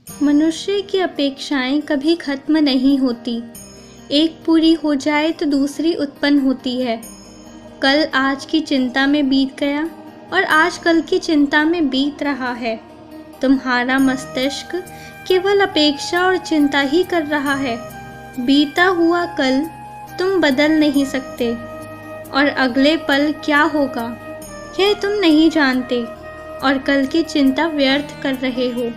मनुष्य की अपेक्षाएं कभी खत्म नहीं होती। एक पूरी हो जाए तो दूसरी उत्पन्न होती है। कल आज की चिंता में बीत गया और आज कल की चिंता में बीत रहा है। तुम्हारा मस्तिष्क केवल अपेक्षा और चिंता ही कर रहा है। बीता हुआ कल तुम बदल नहीं सकते और अगले पल क्या होगा यह तुम नहीं जानते और कल की चिंता व्यर्थ कर रहे हो।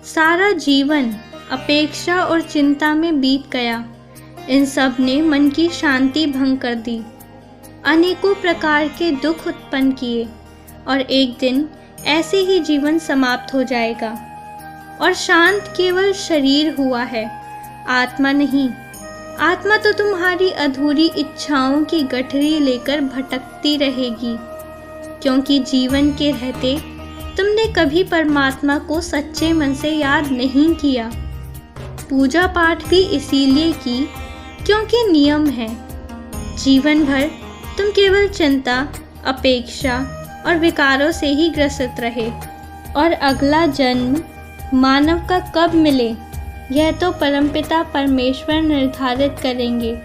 सारा जीवन अपेक्षा और चिंता में बीत गया। इन सब ने मन की शांति भंग कर दी, अनेकों प्रकार के दुख उत्पन्न किए और एक दिन ऐसे ही जीवन समाप्त हो जाएगा। और शांत केवल शरीर हुआ है, आत्मा नहीं। आत्मा तो तुम्हारी अधूरी इच्छाओं की गठरी लेकर भटकती रहेगी, क्योंकि जीवन के रहते तुमने कभी परमात्मा को सच्चे मन से याद नहीं किया। पूजा पाठ भी इसीलिए की क्योंकि नियम है। जीवन भर तुम केवल चिंता, अपेक्षा और विकारों से ही ग्रसित रहे और अगला जन्म मानव का कब मिले यह तो परमपिता परमेश्वर निर्धारित करेंगे।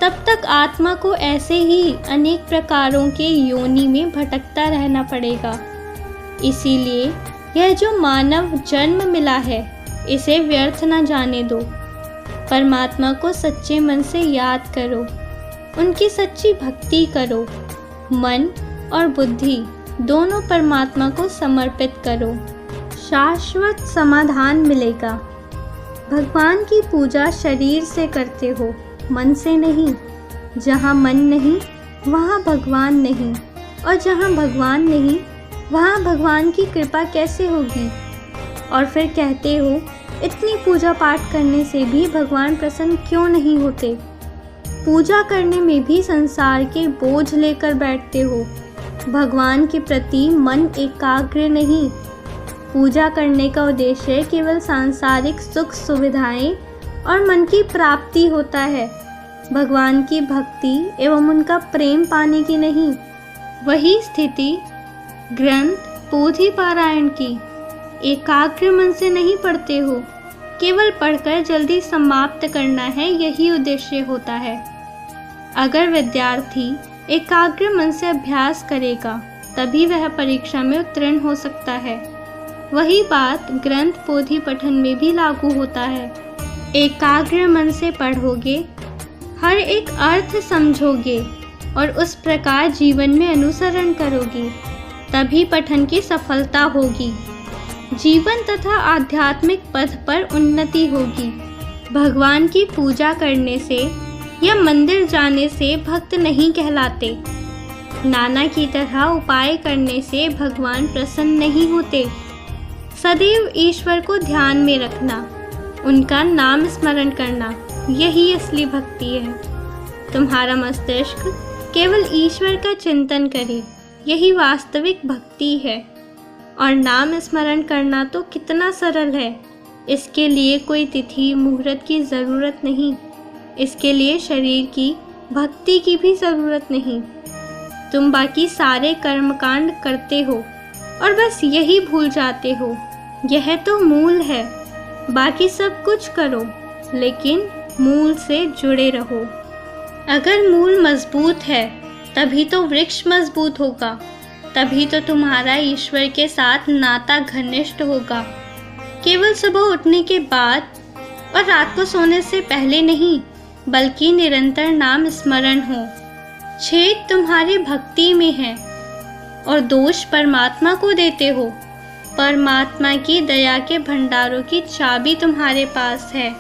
तब तक आत्मा को ऐसे ही अनेक प्रकारों के योनि में भटकता रहना पड़ेगा। इसीलिए यह जो मानव जन्म मिला है इसे व्यर्थ न जाने दो। परमात्मा को सच्चे मन से याद करो, उनकी सच्ची भक्ति करो। मन और बुद्धि दोनों परमात्मा को समर्पित करो, शाश्वत समाधान मिलेगा। भगवान की पूजा शरीर से करते हो, मन से नहीं। जहाँ मन नहीं वहाँ भगवान नहीं, और जहाँ भगवान नहीं वहाँ भगवान की कृपा कैसे होगी। और फिर कहते हो इतनी पूजा पाठ करने से भी भगवान प्रसन्न क्यों नहीं होते। पूजा करने में भी संसार के बोझ लेकर बैठते हो। भगवान के प्रति मन एकाग्र नहीं। पूजा करने का उद्देश्य केवल सांसारिक सुख सुविधाएं और मन की प्राप्ति होता है, भगवान की भक्ति एवं उनका प्रेम पाने की नहीं। वही स्थिति ग्रंथ पोथी पारायण की एकाग्र मन से नहीं पढ़ते हो, केवल पढ़कर जल्दी समाप्त करना है, यही उद्देश्य होता है। अगर विद्यार्थी एकाग्र मन से अभ्यास करेगा तभी वह परीक्षा में उत्तीर्ण हो सकता है। वही बात ग्रंथ पोथी पठन में भी लागू होता है। एकाग्र मन से पढ़ोगे, हर एक अर्थ समझोगे और उस प्रकार जीवन में अनुसरण करोगे, तभी पठन की सफलता होगी। जीवन तथा आध्यात्मिक पथ पर उन्नति होगी। भगवान की पूजा करने से या मंदिर जाने से भक्त नहीं कहलाते। नाना की तरह उपाय करने से भगवान प्रसन्न नहीं होते। सदैव ईश्वर को ध्यान में रखना, उनका नाम स्मरण करना, यही असली भक्ति है। तुम्हारा मस्तिष्क केवल ईश्वर का चिंतन करे, यही वास्तविक भक्ति है। और नाम स्मरण करना तो कितना सरल है। इसके लिए कोई तिथि मुहूर्त की ज़रूरत नहीं। इसके लिए शरीर की भक्ति की भी ज़रूरत नहीं। तुम बाकी सारे कर्मकांड करते हो और बस यही भूल जाते हो। यह तो मूल है। बाकी सब कुछ करो लेकिन मूल से जुड़े रहो। अगर मूल मजबूत है तभी तो वृक्ष मजबूत होगा, तभी तो तुम्हारा ईश्वर के साथ नाता घनिष्ठ होगा। केवल सुबह उठने के बाद और रात को सोने से पहले नहीं, बल्कि निरंतर नाम स्मरण हो। छेद तुम्हारी भक्ति में है और दोष परमात्मा को देते हो। परमात्मा की दया के भंडारों की चाबी तुम्हारे पास है।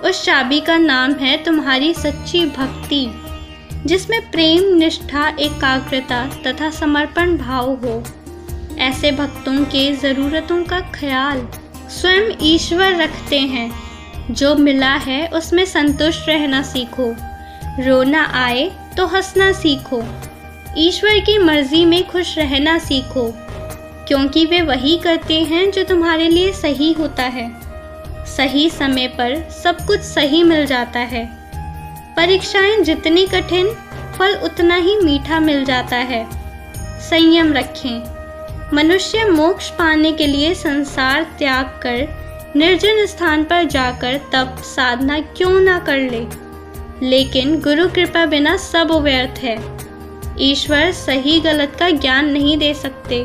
उस चाबी का नाम है तुम्हारी सच्ची भक्ति, जिसमें प्रेम, निष्ठा, एकाग्रता तथा समर्पण भाव हो। ऐसे भक्तों के ज़रूरतों का ख्याल स्वयं ईश्वर रखते हैं। जो मिला है उसमें संतुष्ट रहना सीखो। रोना आए तो हंसना सीखो। ईश्वर की मर्जी में खुश रहना सीखो, क्योंकि वे वही करते हैं जो तुम्हारे लिए सही होता है। सही समय पर सब कुछ सही मिल जाता है। परीक्षाएं जितनी कठिन, फल उतना ही मीठा मिल जाता है। संयम रखें। मनुष्य मोक्ष पाने के लिए संसार त्याग कर निर्जन स्थान पर जाकर तप साधना क्यों ना कर ले, लेकिन गुरु कृपा बिना सब व्यर्थ है। ईश्वर सही गलत का ज्ञान नहीं दे सकते,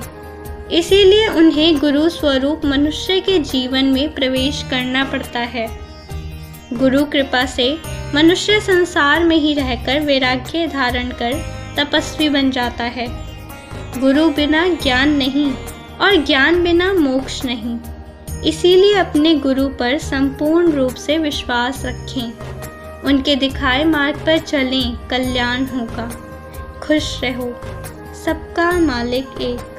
इसीलिए उन्हें गुरु स्वरूप मनुष्य के जीवन में प्रवेश करना पड़ता है। गुरु कृपा से मनुष्य संसार में ही रहकर वैराग्य धारण कर तपस्वी बन जाता है। गुरु बिना ज्ञान नहीं और ज्ञान बिना मोक्ष नहीं। इसीलिए अपने गुरु पर संपूर्ण रूप से विश्वास रखें, उनके दिखाए मार्ग पर चलें, कल्याण होगा। खुश रहो। सबका मालिक एक।